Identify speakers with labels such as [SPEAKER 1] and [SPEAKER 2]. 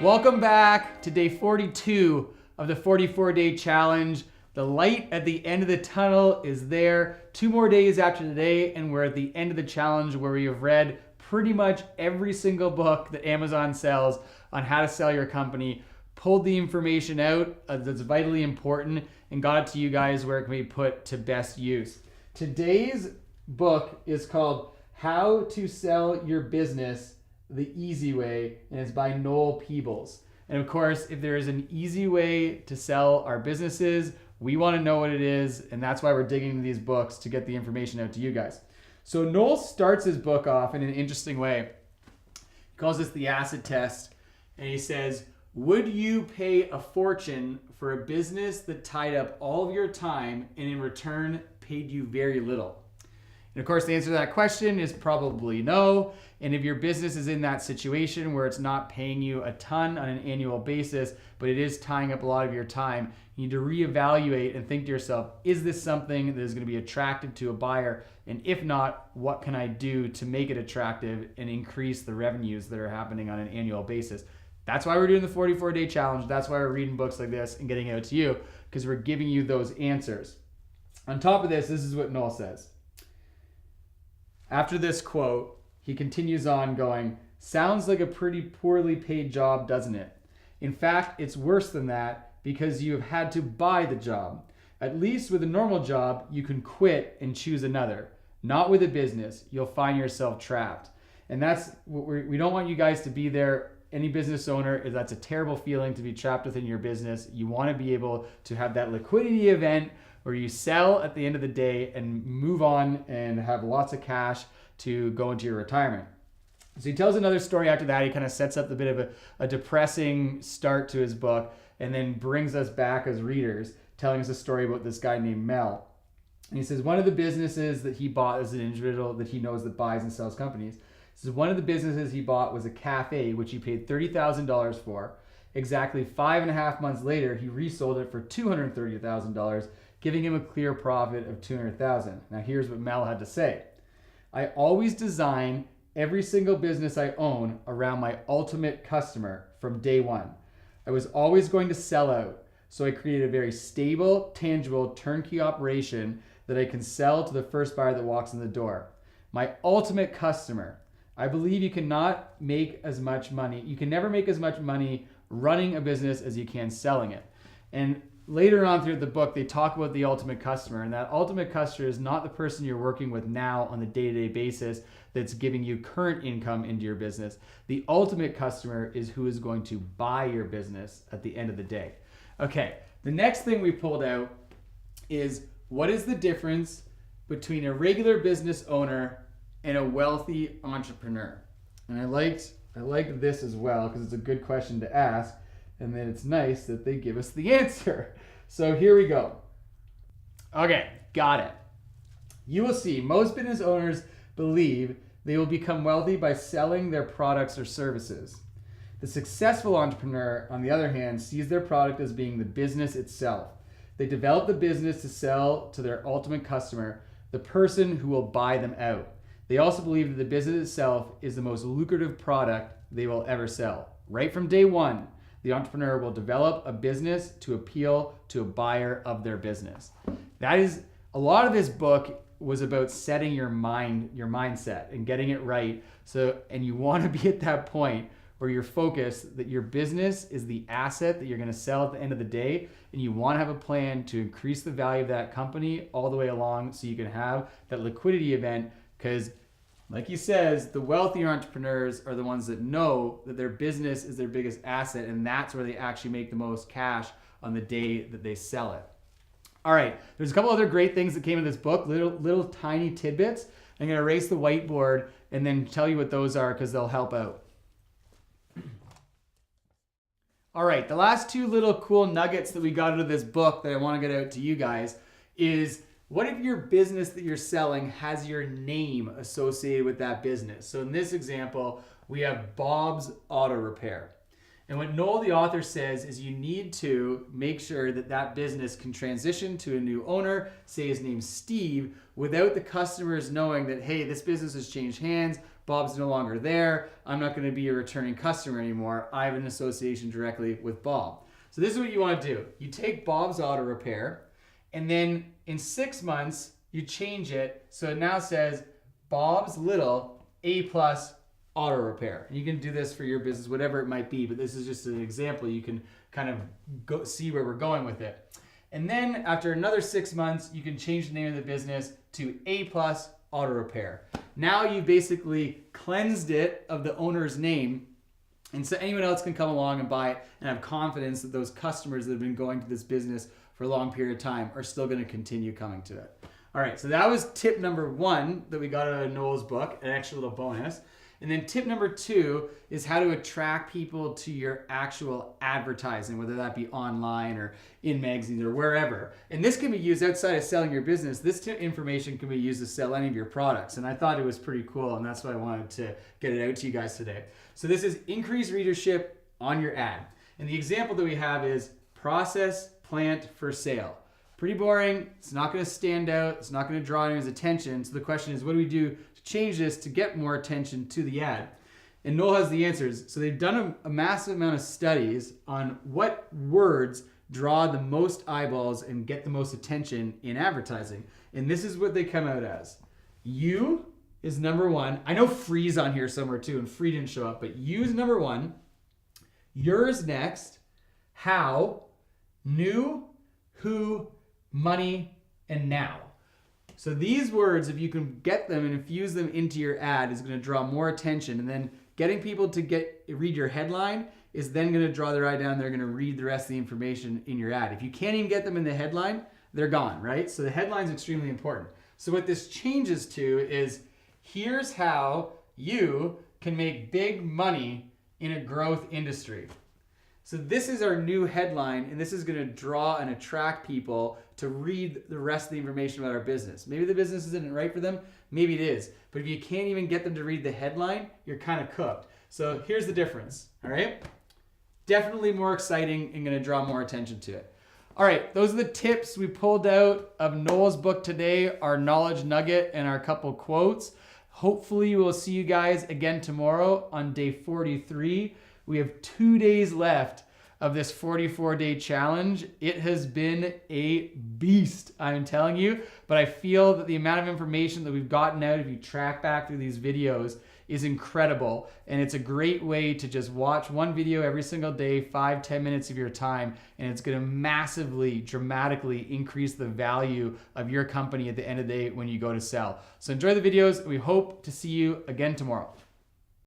[SPEAKER 1] Welcome back to day 42 of the 44-day challenge. The light at the end of the tunnel is there. 2 more days after today, and we're at the end of the challenge where we have read pretty much every single book that Amazon sells on how to sell your company, pulled the information out that's vitally important, and got it to you guys where it can be put to best use. Today's book is called How to Sell Your Business the Easy Way, and it's by Noel Peebles. And of course, if there is an easy way to sell our businesses, we want to know what it is, and that's why we're digging into these books to get the information out to you guys. So Noel starts his book off in an interesting way. He calls this the acid test, and he says, would you pay a fortune for a business that tied up all of your time and in return paid you very little? And of course, the answer to that question is probably no. And if your business is in that situation where it's not paying you a ton on an annual basis, but it is tying up a lot of your time, you need to reevaluate and think to yourself, is this something that is going to be attractive to a buyer? And if not, what can I do to make it attractive and increase the revenues that are happening on an annual basis? That's why we're doing the 44-day challenge. That's why we're reading books like this and getting it out to you, because we're giving you those answers. On top of this is what Noel says. After this quote, he continues on going, sounds like a pretty poorly paid job, doesn't it? In fact, it's worse than that because you have had to buy the job. At least with a normal job, you can quit and choose another. Not with a business. You'll find yourself trapped. And that's what we don't want you guys to be there. Any business owner, that's a terrible feeling to be trapped within your business. You want to be able to have that liquidity event where you sell at the end of the day and move on and have lots of cash to go into your retirement. So he tells another story after that. He kind of sets up a bit of a depressing start to his book and then brings us back as readers, telling us a story about this guy named Mel. And he says one of the businesses that he bought as an individual that he knows that buys and sells companies, he says one of the businesses he bought was a cafe, which he paid $30,000 for. Exactly 5.5 months later, he resold it for $230,000, giving him a clear profit of $200,000. Now here's what Mel had to say. I always design every single business I own around my ultimate customer from day one. I was always going to sell out, so I created a very stable, tangible, turnkey operation that I can sell to the first buyer that walks in the door. My ultimate customer. I believe you cannot make as much money. You can never make as much money running a business as you can selling it. And later on through the book, they talk about the ultimate customer, and that ultimate customer is not the person you're working with now on the day-to-day basis that's giving you current income into your business. The ultimate customer is who is going to buy your business at the end of the day. Okay, the next thing we pulled out is what is the difference between a regular business owner and a wealthy entrepreneur? And I liked this as well because it's a good question to ask. And then it's nice that they give us the answer. So here we go. Okay, got it. You will see most business owners believe they will become wealthy by selling their products or services. The successful entrepreneur, on the other hand, sees their product as being the business itself. They develop the business to sell to their ultimate customer, the person who will buy them out. They also believe that the business itself is the most lucrative product they will ever sell. Right from day one, the entrepreneur will develop a business to appeal to a buyer of their business. That is, a lot of this book was about setting your mindset and getting it right. And you want to be at that point where you're focused that your business is the asset that you're going to sell at the end of the day, and you want to have a plan to increase the value of that company all the way along so you can have that liquidity event. Because like he says, the wealthy entrepreneurs are the ones that know that their business is their biggest asset, and that's where they actually make the most cash on the day that they sell it. All right, there's a couple other great things that came in this book, little tiny tidbits. I'm going to erase the whiteboard and then tell you what those are because they'll help out. All right, the last 2 little cool nuggets that we got out of this book that I want to get out to you guys is, what if your business that you're selling has your name associated with that business? So in this example, we have Bob's Auto Repair. And what Noel, the author, says is you need to make sure that that business can transition to a new owner, say his name's Steve, without the customers knowing that, hey, this business has changed hands, Bob's no longer there, I'm not going to be a returning customer anymore, I have an association directly with Bob. So this is what you want to do. You take Bob's Auto Repair, and then in 6 months, you change it so it now says Bob's Little A+ Auto Repair. And you can do this for your business, whatever it might be, but this is just an example. You can kind of see where we're going with it. And then after another 6 months, you can change the name of the business to A+ Auto Repair. Now you basically cleansed it of the owner's name, and so anyone else can come along and buy it and have confidence that those customers that have been going to this business for a long period of time are still going to continue coming to it. All right, so that was tip number 1 that we got out of Noel's book, an extra little bonus. And then tip number 2 is how to attract people to your actual advertising, whether that be online or in magazines or wherever. And this can be used outside of selling your business. This information can be used to sell any of your products. And I thought it was pretty cool, and that's why I wanted to get it out to you guys today. So this is increase readership on your ad. And the example that we have is process plant for sale. Pretty boring. It's not going to stand out. It's not going to draw anyone's attention. So the question is, what do we do to change this to get more attention to the ad? And Noel has the answers. So they've done a massive amount of studies on what words draw the most eyeballs and get the most attention in advertising. And this is what they come out as. You is number 1. I know free's on here somewhere too, and free didn't show up, but you is number 1. Yours next. How, new, who, money, and now. So these words, if you can get them and infuse them into your ad, is going to draw more attention. And then getting people to read your headline is then going to draw their eye down. They're going to read the rest of the information in your ad. If you can't even get them in the headline, they're gone, right? So the headline is extremely important. So what this changes to is, here's how you can make big money in a growth industry. So this is our new headline, and this is going to draw and attract people to read the rest of the information about our business. Maybe the business isn't right for them, maybe it is. But if you can't even get them to read the headline, you're kind of cooked. So here's the difference, all right? Definitely more exciting and going to draw more attention to it. All right, those are the tips we pulled out of Noel's book today, our knowledge nugget and our couple quotes. Hopefully we'll see you guys again tomorrow on day 43. We have 2 days left of this 44-day challenge. It has been a beast, I'm telling you, but I feel that the amount of information that we've gotten out, if you track back through these videos, is incredible. And it's a great way to just watch one video every single day, 5-10 minutes of your time, and it's gonna massively, dramatically increase the value of your company at the end of the day when you go to sell. So enjoy the videos. We hope to see you again tomorrow.